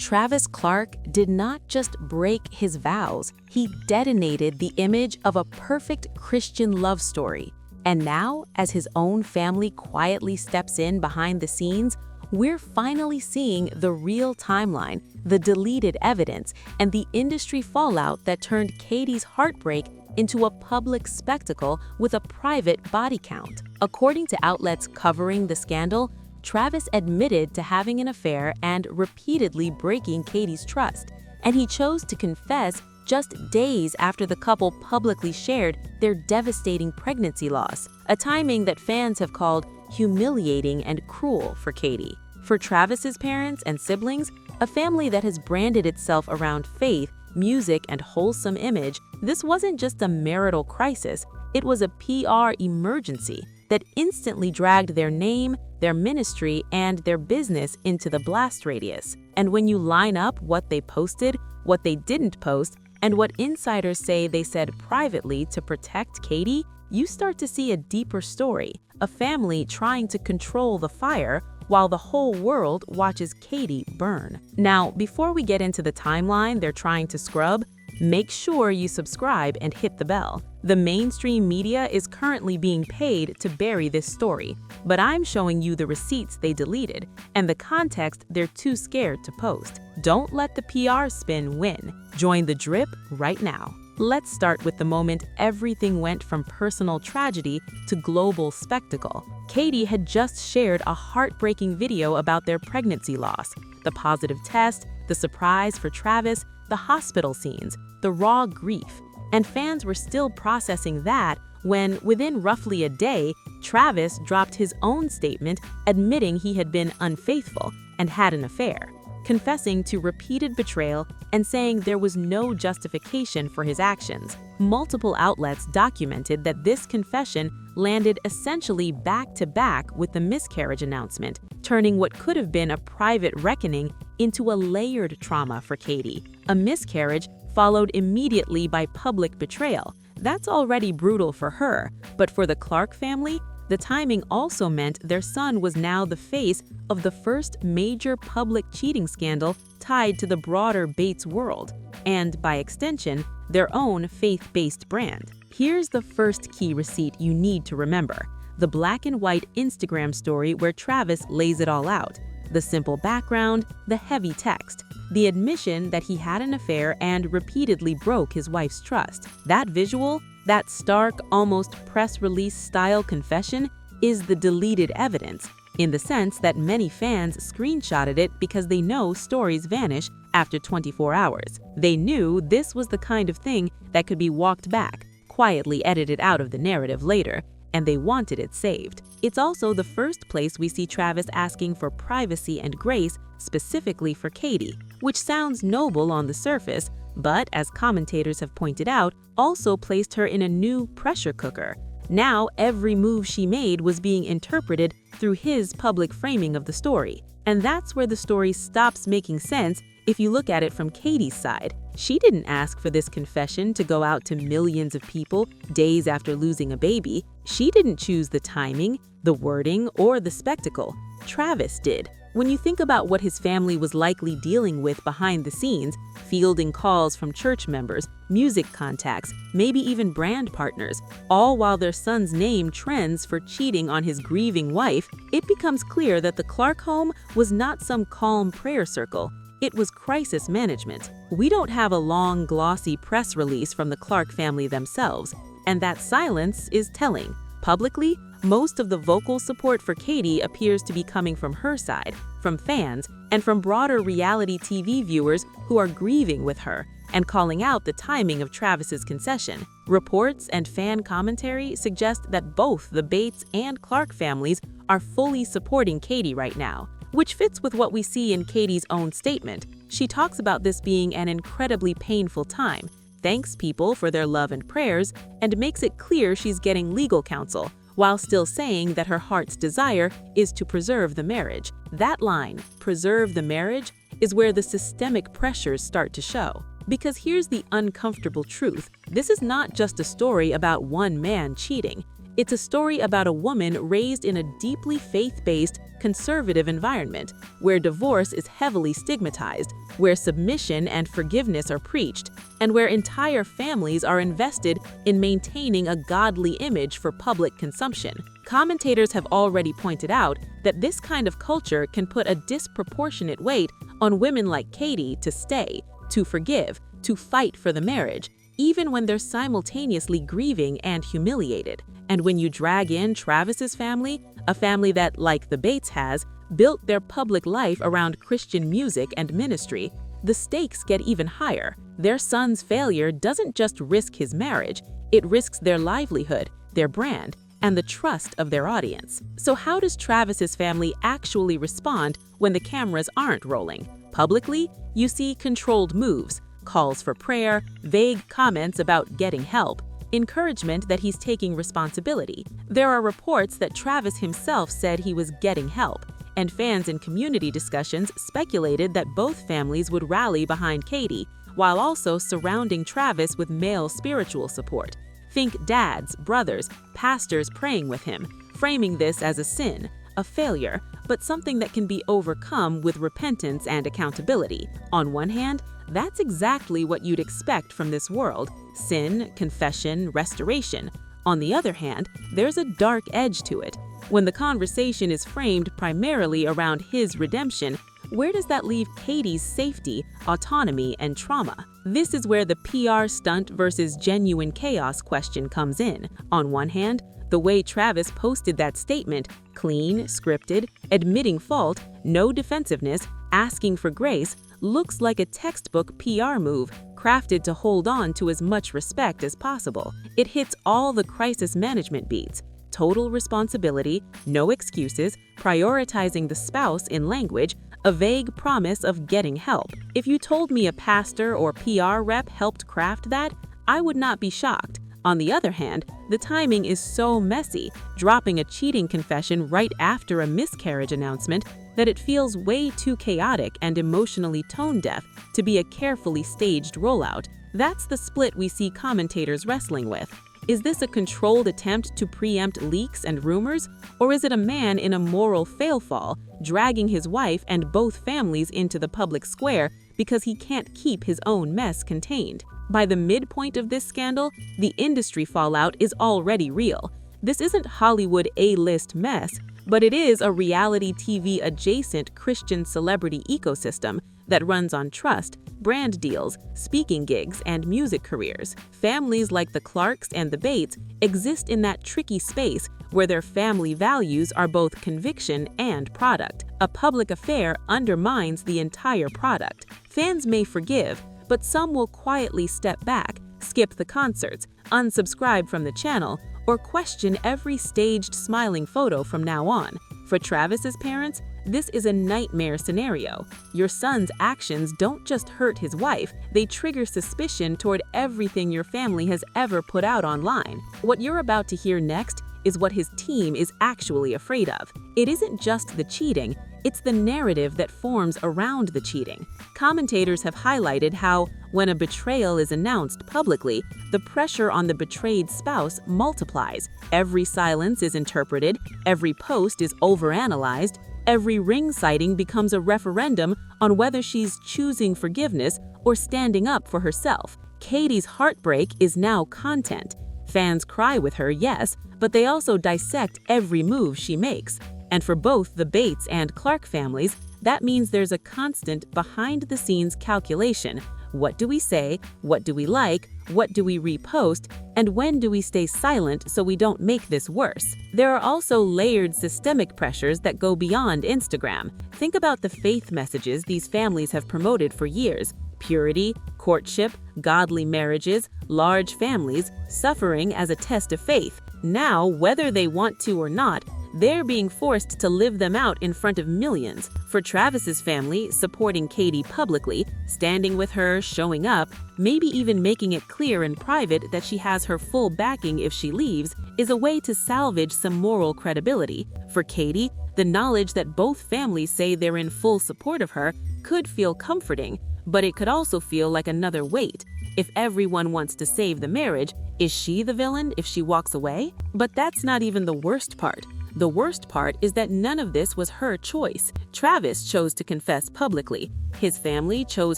Travis Clark did not just break his vows, he detonated the image of a perfect Christian love story. And now, as his own family quietly steps in behind the scenes, we're finally seeing the real timeline, the deleted evidence, and the industry fallout that turned Katie's heartbreak into a public spectacle with a private body count. According to outlets covering the scandal, Travis admitted to having an affair and repeatedly breaking Katie's trust, and he chose to confess just days after the couple publicly shared their devastating pregnancy loss, a timing that fans have called humiliating and cruel for Katie. For Travis's parents and siblings, a family that has branded itself around faith, music, and wholesome image, this wasn't just a marital crisis, it was a PR emergency that instantly dragged their name, their ministry, and their business into the blast radius. And when you line up what they posted, what they didn't post, and what insiders say they said privately to protect Katie, you start to see a deeper story, a family trying to control the fire while the whole world watches Katie burn. Now, before we get into the timeline they're trying to scrub, make sure you subscribe and hit the bell. The mainstream media is currently being paid to bury this story, but I'm showing you the receipts they deleted and the context they're too scared to post. Don't let the PR spin win. Join the drip right now. Let's start with the moment everything went from personal tragedy to global spectacle. Katie had just shared a heartbreaking video about their pregnancy loss, the positive test, the surprise for Travis, the hospital scenes, the raw grief. And fans were still processing that when, within roughly a day, Travis dropped his own statement admitting he had been unfaithful and had an affair, confessing to repeated betrayal and saying there was no justification for his actions. Multiple outlets documented that this confession landed essentially back-to-back with the miscarriage announcement, turning what could have been a private reckoning into a layered trauma for Katie. A miscarriage followed immediately by public betrayal. That's already brutal for her, but for the Clark family, the timing also meant their son was now the face of the first major public cheating scandal tied to the broader Bates world, and by extension, their own faith-based brand. Here's the first key receipt you need to remember: the black and white Instagram story where Travis lays it all out. The simple background, the heavy text, the admission that he had an affair and repeatedly broke his wife's trust. That visual, that stark, almost press release style confession, is the deleted evidence, in the sense that many fans screenshotted it because they know stories vanish after 24 hours. They knew this was the kind of thing that could be walked back, quietly edited out of the narrative later, and they wanted it saved. It's also the first place we see Travis asking for privacy and grace specifically for Katie, which sounds noble on the surface, but as commentators have pointed out, also placed her in a new pressure cooker. Now every move she made was being interpreted through his public framing of the story. And that's where the story stops making sense if you look at it from Katie's side. She didn't ask for this confession to go out to millions of people days after losing a baby. She didn't choose the timing, the wording, or the spectacle. Travis did. When you think about what his family was likely dealing with behind the scenes, fielding calls from church members, music contacts, maybe even brand partners, all while their son's name trends for cheating on his grieving wife, it becomes clear that the Clark home was not some calm prayer circle. It was crisis management. We don't have a long, glossy press release from the Clark family themselves, and that silence is telling. Publicly, most of the vocal support for Katie appears to be coming from her side, from fans, and from broader reality TV viewers who are grieving with her and calling out the timing of Travis's concession. Reports and fan commentary suggest that both the Bates and Clark families are fully supporting Katie right now, which fits with what we see in Katie's own statement. She talks about this being an incredibly painful time, thanks people for their love and prayers, and makes it clear she's getting legal counsel, while still saying that her heart's desire is to preserve the marriage. That line, preserve the marriage, is where the systemic pressures start to show. Because here's the uncomfortable truth: this is not just a story about one man cheating. It's a story about a woman raised in a deeply faith-based, conservative environment, where divorce is heavily stigmatized, where submission and forgiveness are preached, and where entire families are invested in maintaining a godly image for public consumption. Commentators have already pointed out that this kind of culture can put a disproportionate weight on women like Katie to stay, to forgive, to fight for the marriage, even when they're simultaneously grieving and humiliated. And when you drag in Travis's family, a family that, like the Bates has, built their public life around Christian music and ministry, the stakes get even higher. Their son's failure doesn't just risk his marriage, it risks their livelihood, their brand, and the trust of their audience. So how does Travis's family actually respond when the cameras aren't rolling? Publicly, you see controlled moves, calls for prayer, vague comments about getting help, encouragement that he's taking responsibility. There are reports that Travis himself said he was getting help, and fans in community discussions speculated that both families would rally behind Katie, while also surrounding Travis with male spiritual support. Think dads, brothers, pastors praying with him, framing this as a sin, a failure, but something that can be overcome with repentance and accountability. On one hand, that's exactly what you'd expect from this world: sin, confession, restoration. On the other hand, there's a dark edge to it. When the conversation is framed primarily around his redemption, where does that leave Katie's safety, autonomy, and trauma? This is where the PR stunt versus genuine chaos question comes in. On one hand, the way Travis posted that statement, clean, scripted, admitting fault, no defensiveness, asking for grace, looks like a textbook PR move crafted to hold on to as much respect as possible. It hits all the crisis management beats: total responsibility, no excuses, prioritizing the spouse in language, a vague promise of getting help. If you told me a pastor or PR rep helped craft that, I would not be shocked. On the other hand, the timing is so messy, dropping a cheating confession right after a miscarriage announcement, that it feels way too chaotic and emotionally tone-deaf to be a carefully staged rollout. That's the split we see commentators wrestling with. Is this a controlled attempt to preempt leaks and rumors, or is it a man in a moral fail-fall, dragging his wife and both families into the public square because he can't keep his own mess contained? By the midpoint of this scandal, the industry fallout is already real. This isn't Hollywood A-list mess, but it is a reality TV-adjacent Christian celebrity ecosystem that runs on trust, brand deals, speaking gigs, and music careers. Families like the Clarks and the Bates exist in that tricky space where their family values are both conviction and product. A public affair undermines the entire product. Fans may forgive, but some will quietly step back, skip the concerts, unsubscribe from the channel, or question every staged smiling photo from now on. For Travis's parents, this is a nightmare scenario. Your son's actions don't just hurt his wife, they trigger suspicion toward everything your family has ever put out online. What you're about to hear next is what his team is actually afraid of. It isn't just the cheating, it's the narrative that forms around the cheating. Commentators have highlighted how, when a betrayal is announced publicly, the pressure on the betrayed spouse multiplies. Every silence is interpreted, every post is overanalyzed, every ring sighting becomes a referendum on whether she's choosing forgiveness or standing up for herself. Katie's heartbreak is now content. Fans cry with her, yes, but they also dissect every move she makes. And for both the Bates and Clark families, that means there's a constant behind-the-scenes calculation. What do we say? What do we like? What do we repost? And when do we stay silent so we don't make this worse? There are also layered systemic pressures that go beyond Instagram. Think about the faith messages these families have promoted for years: purity, courtship, godly marriages, large families, suffering as a test of faith. Now, whether they want to or not, they're being forced to live them out in front of millions. For Travis's family, supporting Katie publicly, standing with her, showing up, maybe even making it clear in private that she has her full backing if she leaves, is a way to salvage some moral credibility. For Katie, the knowledge that both families say they're in full support of her could feel comforting, but it could also feel like another weight. If everyone wants to save the marriage, is she the villain if she walks away? But that's not even the worst part. The worst part is that none of this was her choice. Travis chose to confess publicly. His family chose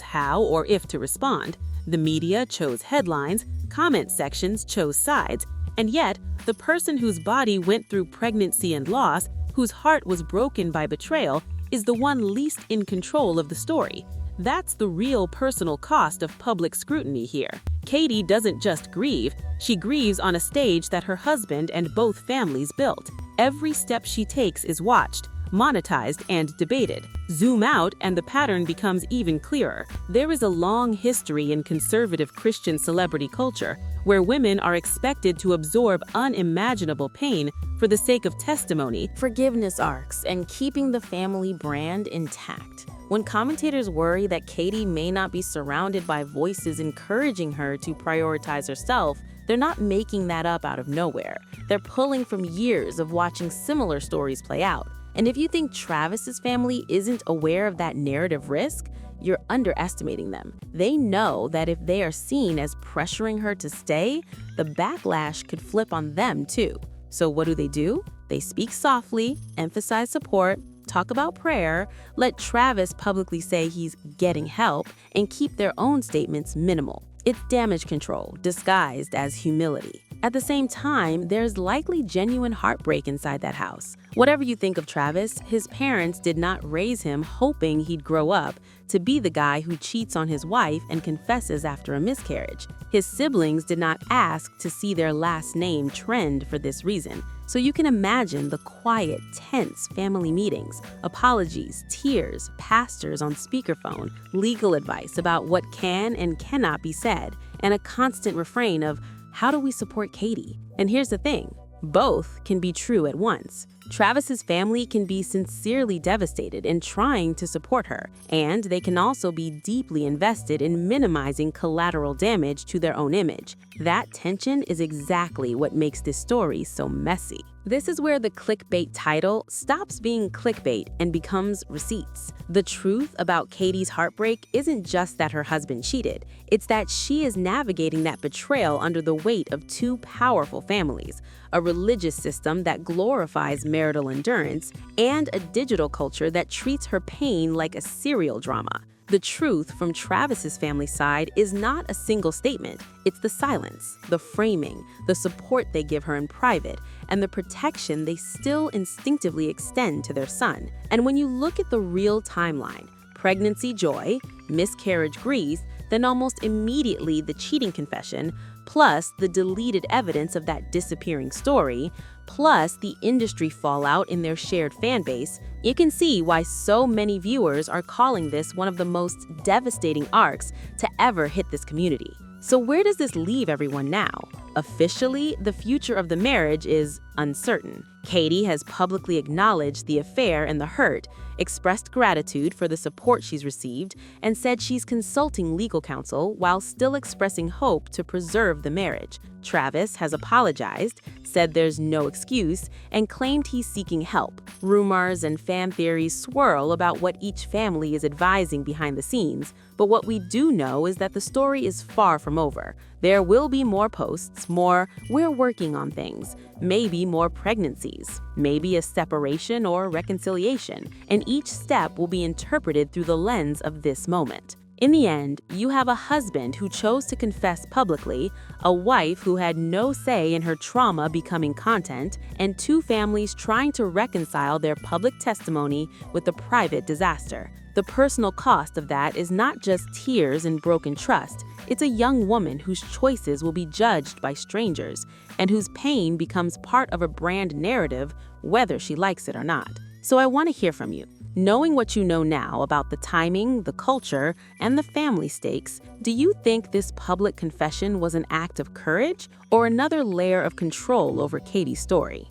how or if to respond. The media chose headlines, comment sections chose sides, and yet, the person whose body went through pregnancy and loss, whose heart was broken by betrayal, is the one least in control of the story. That's the real personal cost of public scrutiny here. Katie doesn't just grieve, she grieves on a stage that her husband and both families built. Every step she takes is watched, monetized, and debated. Zoom out and the pattern becomes even clearer. There is a long history in conservative Christian celebrity culture where women are expected to absorb unimaginable pain for the sake of testimony, forgiveness arcs, and keeping the family brand intact. When commentators worry that Katie may not be surrounded by voices encouraging her to prioritize herself, they're not making that up out of nowhere. They're pulling from years of watching similar stories play out. And if you think Travis's family isn't aware of that narrative risk, you're underestimating them. They know that if they are seen as pressuring her to stay, the backlash could flip on them too. So what do? They speak softly, emphasize support, talk about prayer, let Travis publicly say he's getting help, and keep their own statements minimal. It's damage control disguised as humility. At the same time, there's likely genuine heartbreak inside that house. Whatever you think of Travis, his parents did not raise him hoping he'd grow up to be the guy who cheats on his wife and confesses after a miscarriage. His siblings did not ask to see their last name trend for this reason. So you can imagine the quiet, tense family meetings, apologies, tears, pastors on speakerphone, legal advice about what can and cannot be said, and a constant refrain of, how do we support Katie? And here's the thing, both can be true at once. Travis's family can be sincerely devastated in trying to support her, and they can also be deeply invested in minimizing collateral damage to their own image. That tension is exactly what makes this story so messy. This is where the clickbait title stops being clickbait and becomes receipts. The truth about Katie's heartbreak isn't just that her husband cheated, it's that she is navigating that betrayal under the weight of two powerful families, a religious system that glorifies marital endurance, and a digital culture that treats her pain like a serial drama. The truth from Travis's family side is not a single statement. It's the silence, the framing, the support they give her in private, and the protection they still instinctively extend to their son. And when you look at the real timeline, pregnancy joy, miscarriage grief, then almost immediately the cheating confession, plus the deleted evidence of that disappearing story, plus the industry fallout in their shared fan base, you can see why so many viewers are calling this one of the most devastating arcs to ever hit this community. So where does this leave everyone now? Officially, the future of the marriage is uncertain. Katie has publicly acknowledged the affair and the hurt, expressed gratitude for the support she's received, and said she's consulting legal counsel while still expressing hope to preserve the marriage. Travis has apologized, said there's no excuse, and claimed he's seeking help. Rumors and fan theories swirl about what each family is advising behind the scenes, but what we do know is that the story is far from over. There will be more posts, more "we're working on things," maybe more pregnancies, maybe a separation or reconciliation, and each step will be interpreted through the lens of this moment. In the end, you have a husband who chose to confess publicly, a wife who had no say in her trauma becoming content, and two families trying to reconcile their public testimony with the private disaster. The personal cost of that is not just tears and broken trust. It's a young woman whose choices will be judged by strangers and whose pain becomes part of a brand narrative, whether she likes it or not. So I want to hear from you. Knowing what you know now about the timing, the culture, and the family stakes, do you think this public confession was an act of courage or another layer of control over Katie's story?